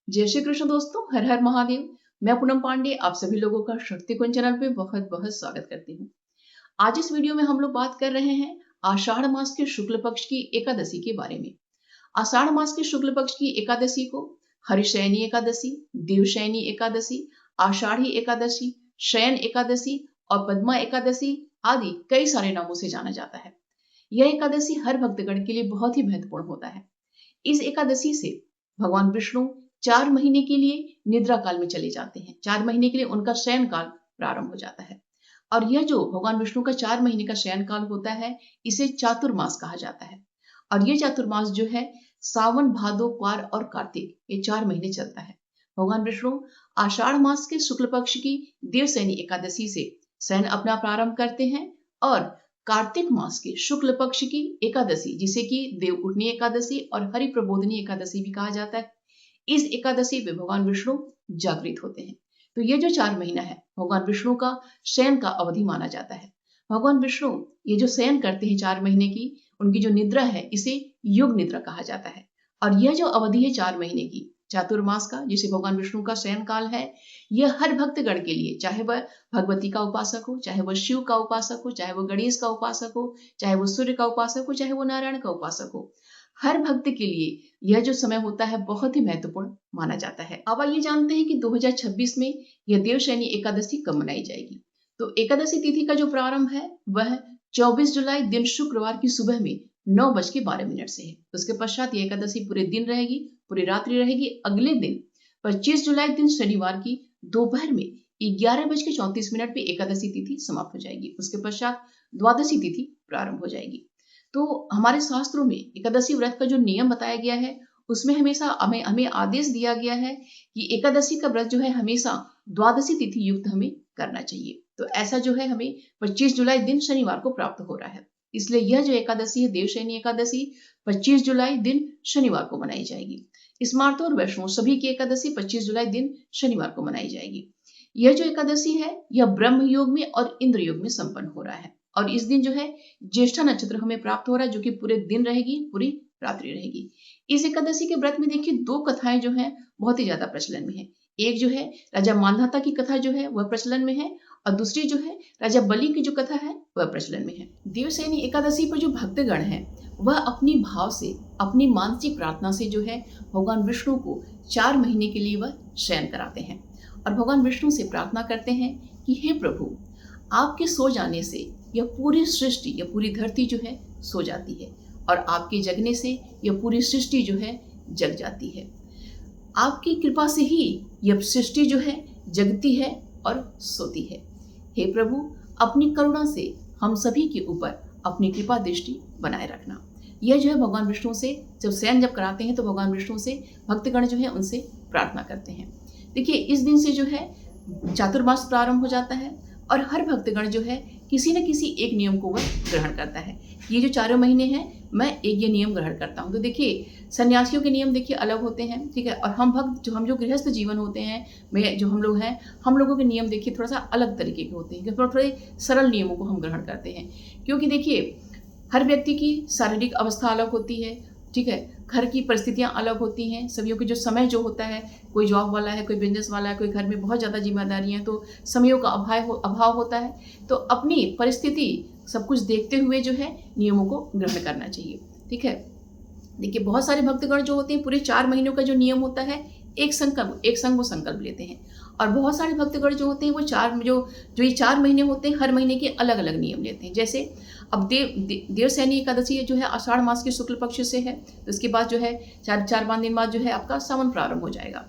जय श्री कृष्ण दोस्तों, हर हर महादेव। मैं पूनम पांडे आप सभी लोगों का शक्ति कुंज चैनल पे बहुत बहुत स्वागत करती हूँ। आज इस वीडियो में हम लोग बात कर रहे हैं आषाढ़ मास के शुक्ल पक्ष की एकादशी के बारे में। आषाढ़ मास के शुक्ल पक्ष की एकादशी को हरिशयनी एकादशी, देवशयनी एकादशी, आषाढ़ी एकादशी, शयन एकादशी और पद्मा एकादशी आदि कई सारे नामों से जाना जाता है। यह एकादशी हर भक्तगण के लिए बहुत ही महत्वपूर्ण होता है। इस एकादशी से भगवान विष्णु 4 महीने के लिए निद्रा काल में चले जाते हैं। 4 महीने के लिए उनका शयन काल प्रारंभ हो जाता है। और यह जो भगवान विष्णु का 4 महीने का शयन काल होता है, इसे चातुर्मास कहा जाता है। और ये चातुर्मास जो है सावन, भादो, क्वार और कार्तिक, ये 4 महीने चलता है। भगवान विष्णु आषाढ़ मास के शुक्ल पक्ष की देवशयनी एकादशी से शयन अपना प्रारंभ करते हैं और कार्तिक मास के शुक्ल पक्ष की एकादशी, जिसे कि देवउठनी एकादशी और हरि प्रबोधनी एकादशी भी कहा जाता है, इस एकादशी पे भगवान विष्णु जागृत होते हैं। तो ये जो 4 महीना है भगवान विष्णु का शयन का अवधि माना जाता है। भगवान विष्णु ये जो शयन करते हैं 4 महीने की, उनकी जो निद्रा है, इसे योग निद्रा कहा जाता है। और यह जो अवधि है 4 महीने की चातुर्मास का, जिसे भगवान विष्णु का शयन काल है, यह हर भक्तगण के लिए, चाहे वह भगवती का उपासक हो, चाहे वह शिव का उपासक हो, चाहे वह गणेश का उपासक हो, चाहे वह सूर्य का उपासक हो, चाहे वह नारायण का उपासक हो, हर भक्त के लिए यह जो समय होता है बहुत ही महत्वपूर्ण माना जाता है। अब आइए जानते हैं कि 2026 में यह देवशयनी एकादशी कब मनाई जाएगी। तो एकादशी तिथि का जो प्रारंभ है वह 24 जुलाई दिन शुक्रवार की सुबह में 9:12 से है। उसके पश्चात यह एकादशी पूरे दिन रहेगी, पूरी रात्रि रहेगी। अगले दिन 25 जुलाई दिन शनिवार की दोपहर में 11:34 पे एकादशी तिथि समाप्त हो जाएगी। उसके पश्चात द्वादशी तिथि प्रारंभ हो जाएगी। तो हमारे शास्त्रों में एकादशी व्रत का जो नियम बताया गया है, उसमें हमेशा हमें आदेश दिया गया है कि एकादशी का व्रत जो है हमेशा द्वादशी तिथि युक्त हमें करना चाहिए। तो ऐसा जो है हमें 25 जुलाई दिन शनिवार को प्राप्त हो रहा है। इसलिए यह जो एकादशी है देवशयनी एकादशी 25 जुलाई दिन शनिवार को मनाई जाएगी। स्मार्त और वैष्णव सभी की एकादशी 25 जुलाई दिन शनिवार को मनाई जाएगी। यह जो एकादशी है यह ब्रह्म योग में और इंद्र योग में संपन्न हो रहा है। और इस दिन जो है ज्येष्ठा नक्षत्र हमें प्राप्त हो रहा है, जो कि पूरे दिन रहेगी, पूरी रात्रि रहेगी। इस एकादशी के व्रत में देखिए 2 कथाएं जो हैं बहुत ही ज्यादा प्रचलन में है। एक जो है राजा मांधाता की कथा जो है वह प्रचलन में है, और दूसरी जो है राजा बलि की जो कथा है वह प्रचलन में है। देवशयनी एकादशी पर जो भक्तगण है वह अपनी भाव से, अपनी मानसिक प्रार्थना से जो है भगवान विष्णु को 4 महीने के लिए वह शयन कराते हैं और भगवान विष्णु से प्रार्थना करते हैं कि हे प्रभु, आपके सो जाने से यह पूरी सृष्टि, यह पूरी धरती जो है सो जाती है, और आपके जगने से यह पूरी सृष्टि जो है जग जाती है। आपकी कृपा से ही यह सृष्टि जो है जगती है और सोती है। हे प्रभु, अपनी करुणा से हम सभी के ऊपर अपनी कृपा दृष्टि बनाए रखना। यह जो है भगवान विष्णु से जब शयन कराते हैं तो भगवान विष्णु से भक्तगण जो है उनसे प्रार्थना करते हैं। देखिए, इस दिन से जो है चातुर्मास प्रारंभ हो जाता है और हर भक्तगण जो है किसी न किसी एक नियम को वह ग्रहण करता है। ये जो 4 महीने हैं मैं एक ये नियम ग्रहण करता हूँ। तो देखिए, सन्यासियों के नियम देखिए अलग होते हैं, ठीक है, और हम भक्त हम जो गृहस्थ जीवन होते हैं में जो हम लोग हैं, हम लोगों के नियम देखिए थोड़ा सा अलग तरीके के होते हैं। थोड़े सरल नियमों को हम ग्रहण करते हैं, क्योंकि देखिए हर व्यक्ति की शारीरिक अवस्था अलग होती है, ठीक है, घर की परिस्थितियां अलग होती हैं, सभी के जो समय जो होता है, कोई जॉब वाला है, कोई बिजनेस वाला है, कोई घर में बहुत ज़्यादा जिम्मेदारियां हैं, तो समयों का अभाव होता है। तो अपनी परिस्थिति सब कुछ देखते हुए जो है नियमों को ग्रहण करना चाहिए, ठीक है। देखिए, बहुत सारे भक्तगण जो होते हैं पूरे 4 महीनों का जो नियम होता है एक संग वो संकल्प लेते हैं, और बहुत सारे भक्तगण जो होते हैं वो ये 4 महीने होते हैं हर महीने के अलग अलग नियम लेते हैं। जैसे अब देवशयनी एकादशी जो है आषाढ़ मास के शुक्ल पक्ष से है, तो इसके बाद जो है 4-5 दिन बाद जो है आपका सावन प्रारंभ हो जाएगा।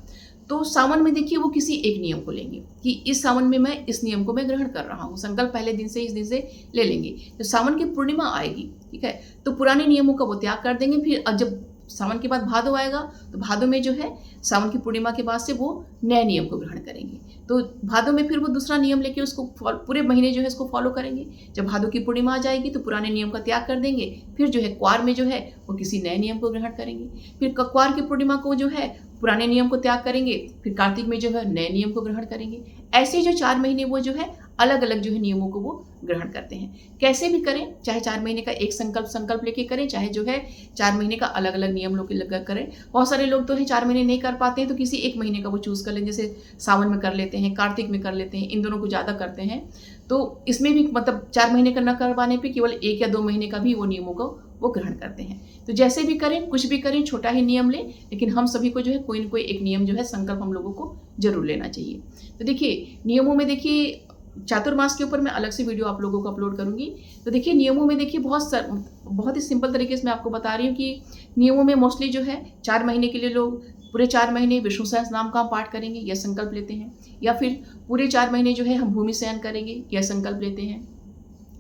तो सावन में देखिए वो किसी एक नियम को लेंगे कि इस सावन में मैं इस नियम को मैं ग्रहण कर रहा हूँ, संकल्प पहले दिन से इस दिन से ले लेंगे। तो सावन की पूर्णिमा आएगी, ठीक है, तो पुराने नियमों का वो त्याग कर देंगे। फिर जब सावन के बाद भादो आएगा तो भादो में जो है सावन की पूर्णिमा के बाद से वो नए नियम को ग्रहण करेंगे। तो भादो में फिर वो दूसरा नियम लेके उसको पूरे महीने जो है इसको फॉलो करेंगे। जब भादो की पूर्णिमा आ जाएगी तो पुराने नियम का त्याग कर देंगे। फिर जो है क्वार में जो है वो किसी नए नियम को ग्रहण करेंगे। फिर क्वार की पूर्णिमा को जो है पुराने नियम को त्याग करेंगे। फिर कार्तिक में जो है नए नियम को ग्रहण करेंगे। ऐसे जो 4 महीने वो जो है अलग अलग जो है नियमों को वो ग्रहण करते हैं। कैसे भी करें, चाहे 4 महीने का एक संकल्प लेके करें, चाहे जो है 4 महीने का अलग अलग नियम लोग करें। बहुत सारे लोग तो है 4 महीने नहीं कर पाते हैं तो किसी एक महीने का वो चूज कर लें, जैसे सावन में कर लेते हैं, कार्तिक में कर लेते हैं, इन दोनों को ज़्यादा करते हैं। तो इसमें भी मतलब 4 महीने का न करवाने पे केवल 1 या 2 महीने का भी वो नियमों को वो ग्रहण करते हैं। तो जैसे भी करें, कुछ भी करें, छोटा ही नियम लें, लेकिन हम सभी को जो है कोई न कोई एक नियम जो है संकल्प हम लोगों को जरूर लेना चाहिए। तो देखिए नियमों में देखिए चातुर्मास के ऊपर मैं अलग से वीडियो आप लोगों को अपलोड करूंगी। तो देखिए नियमों में देखिए बहुत ही सिंपल तरीके से मैं आपको बता रही हूँ कि नियमों में मोस्टली जो है 4 महीने के लिए लोग पूरे 4 महीने विष्णु सहस्त्र नाम का पाठ करेंगे, यह संकल्प लेते हैं, या फिर पूरे 4 महीने जो है हम भूमि शयन करेंगे, यह संकल्प लेते हैं।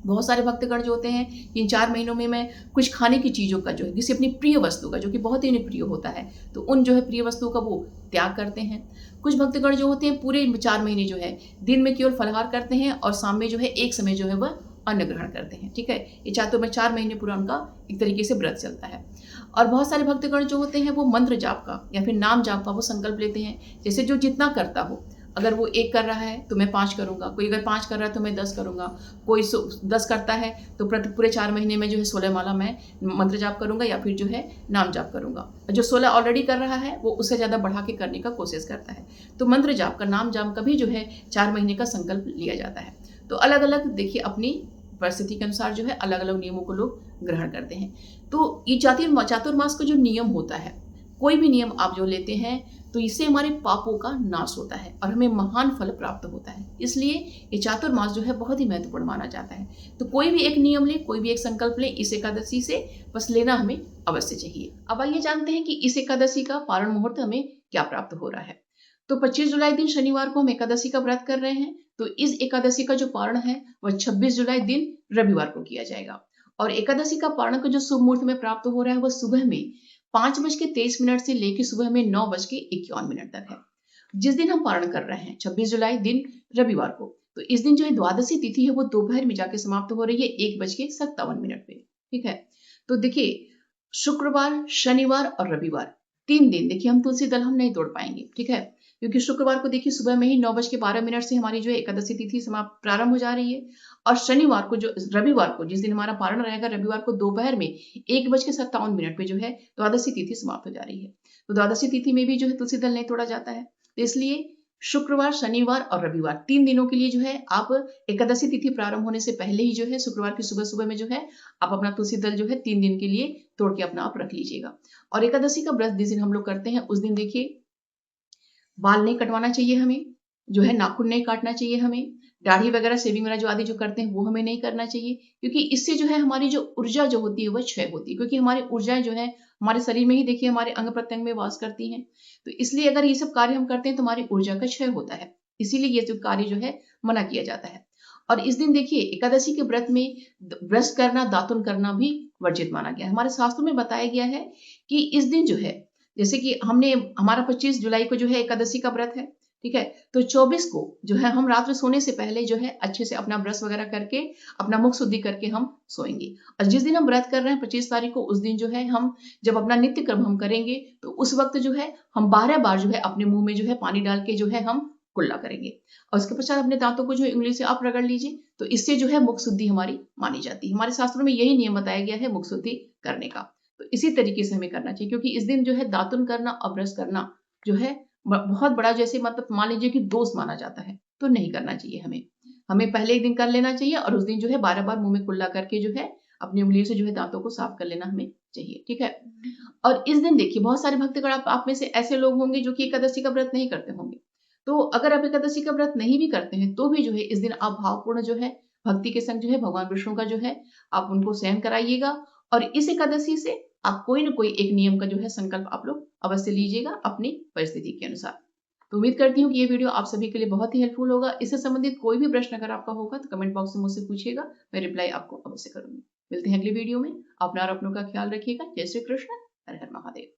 बहुत सारे भक्तगण जो होते हैं इन 4 महीनों में मैं कुछ खाने की चीज़ों का जो है, किसी अपनी प्रिय वस्तु का, जो कि बहुत ही उन्हें प्रिय होता है, तो उन जो है प्रिय वस्तुओं का वो त्याग करते हैं। कुछ भक्तगण जो होते हैं पूरे 4 महीने जो है दिन में केवल फलाहार करते हैं और शाम में जो है एक समय जो है वह अन्न ग्रहण करते हैं। ठीक है, ये चातुर्मास में 4 महीने पूरा उनका एक तरीके से व्रत चलता है। और बहुत सारे भक्तगण जो होते हैं वो मंत्र जाप का या फिर नाम जाप का वो संकल्प लेते हैं, जैसे जो जितना करता हो। अगर वो 1 कर रहा है तो मैं 5 करूंगा, कोई अगर 5 कर रहा है तो मैं 10 करूंगा, कोई 10 करता है तो पूरे 4 महीने में जो है 16 माला मैं मंत्र जाप करूंगा या फिर जो है नाम जाप करूंगा। जो 16 ऑलरेडी कर रहा है वो उससे ज़्यादा बढ़ा के करने का कोशिश करता है। तो मंत्र जाप का, नाम जाप का भी जो है 4 महीने का संकल्प लिया जाता है। तो अलग अलग देखिए अपनी परिस्थिति के अनुसार जो है अलग अलग नियमों को लोग ग्रहण करते हैं। तो ये चातुर्मास का जो नियम होता है, कोई भी नियम आप जो लेते हैं तो इससे हमारे पापों का नाश होता है और हमें महान फल प्राप्त होता है। इसलिए ये चातुर्मास जो है बहुत ही महत्वपूर्ण माना जाता है। तो कोई भी एक नियम ले, कोई भी एक संकल्प ले इस एकादशी से, बस लेना हमें अवश्य चाहिए। अब आइए जानते हैं कि इस एकादशी का पारण मुहूर्त हमें क्या प्राप्त हो रहा है। तो 25 जुलाई दिन शनिवार को हम एकादशी का व्रत कर रहे हैं। तो इस एकादशी का जो पारण है वह 26 जुलाई दिन रविवार को किया जाएगा। और एकादशी का पारण का जो शुभ मुहूर्त में प्राप्त हो रहा है वह सुबह में 5:23 से लेकर सुबह में 9:51 तक है। जिस दिन हम पारण कर रहे हैं 26 जुलाई दिन रविवार को, तो इस दिन जो है द्वादशी तिथि है वो दोपहर में जाके समाप्त हो रही है 1:57 पे। ठीक है, तो देखिए शुक्रवार, शनिवार और रविवार 3 दिन देखिए हम तुलसी दल हम नहीं तोड़ पाएंगे। ठीक है, क्योंकि शुक्रवार को देखिए सुबह में ही 9:12 से हमारी जो है एकादशी तिथि समाप्त प्रारंभ हो जा रही है। और शनिवार को, जो रविवार को जिस दिन हमारा पारण रहेगा, रविवार को दोपहर में 1:57 पे जो है द्वादशी तिथि समाप्त हो जा रही है। तो द्वादशी तिथि में भी जो है तुलसी दल नहीं तोड़ा जाता है। तो इसलिए शुक्रवार, शनिवार और रविवार 3 दिनों के लिए जो है आप एकादशी तिथि प्रारंभ होने से पहले ही जो है शुक्रवार की सुबह सुबह में जो है आप अपना तुलसी दल जो है 3 दिन के लिए तोड़ के अपना आप रख लीजिएगा। और एकादशी का व्रत जिस दिन हम लोग करते हैं उस दिन देखिए बाल नहीं कटवाना चाहिए हमें, जो है नाखून नहीं काटना चाहिए हमें, दाढ़ी वगैरह शेविंग वगैरह जो आदि जो करते हैं वो हमें नहीं करना चाहिए, क्योंकि इससे जो है हमारी जो ऊर्जा जो होती है वह क्षय होती है। क्योंकि हमारी ऊर्जाएं जो है हमारे शरीर में ही देखिए हमारे अंग प्रत्यंग में वास करती हैं। तो इसलिए अगर ये सब कार्य हम करते हैं तो हमारी ऊर्जा का क्षय होता है। इसीलिए ये जो कार्य जो है मना किया जाता है। और इस दिन देखिए एकादशी के व्रत में ब्रश करना, दातुन करना भी वर्जित माना गया है। हमारे शास्त्रों में बताया गया है कि इस दिन जो है, जैसे कि हमारा 25 जुलाई को जो है एकादशी का व्रत है। ठीक है, तो 24 को जो है हम रात में सोने से पहले जो है अच्छे से अपना ब्रश वगैरह करके अपना मुख शुद्धि करके हम सोएंगे। और जिस दिन हम व्रत कर रहे हैं 25 तारीख को, उस दिन जो है हम जब अपना नित्य कर्म हम करेंगे तो उस वक्त जो है हम 12 बार जो है अपने मुंह में जो है पानी डाल के जो है हम कुल्ला करेंगे। और उसके पश्चात अपने दांतों को जो उंगली से आप रगड़ लीजिए। तो इससे जो है मुख शुद्धि हमारी मानी जाती है। हमारे शास्त्रों में यही नियम बताया गया है मुख शुद्धि करने का। तो इसी तरीके से हमें करना चाहिए, क्योंकि इस दिन जो है दातुन करना और ब्रश करना जो है बहुत बड़ा, जैसे मतलब मान लीजिए कि दोष माना जाता है, तो नहीं करना चाहिए हमें पहले एक दिन कर लेना चाहिए और उस दिन जो है 12 बार मुंह में कुल्ला करके जो है अपनी उंगलियों से जो है दांतों को साफ कर लेना हमें चाहिए। ठीक है, और इस दिन देखिए बहुत सारे भक्तगण आप में से ऐसे लोग होंगे जो कि एकादशी का व्रत नहीं करते होंगे। तो अगर आप एकादशी का व्रत नहीं भी करते हैं तो भी जो है इस दिन आप भावपूर्ण जो है भक्ति के संग जो है भगवान विष्णु का जो है आप उनको सहन कराइएगा। और इस एकादशी से आप कोई ना कोई एक नियम का जो है संकल्प आप लोग अवश्य लीजिएगा अपनी परिस्थिति के अनुसार। तो उम्मीद करती हूँ कि ये वीडियो आप सभी के लिए बहुत ही हेल्पफुल होगा। इससे संबंधित कोई भी प्रश्न अगर आपका होगा तो कमेंट बॉक्स में मुझसे पूछिएगा, मैं रिप्लाई आपको अवश्य करूंगी। मिलते हैं अगली वीडियो में। अपना और अपनों का ख्याल रखिएगा। जय श्री कृष्ण। हर हर महादेव।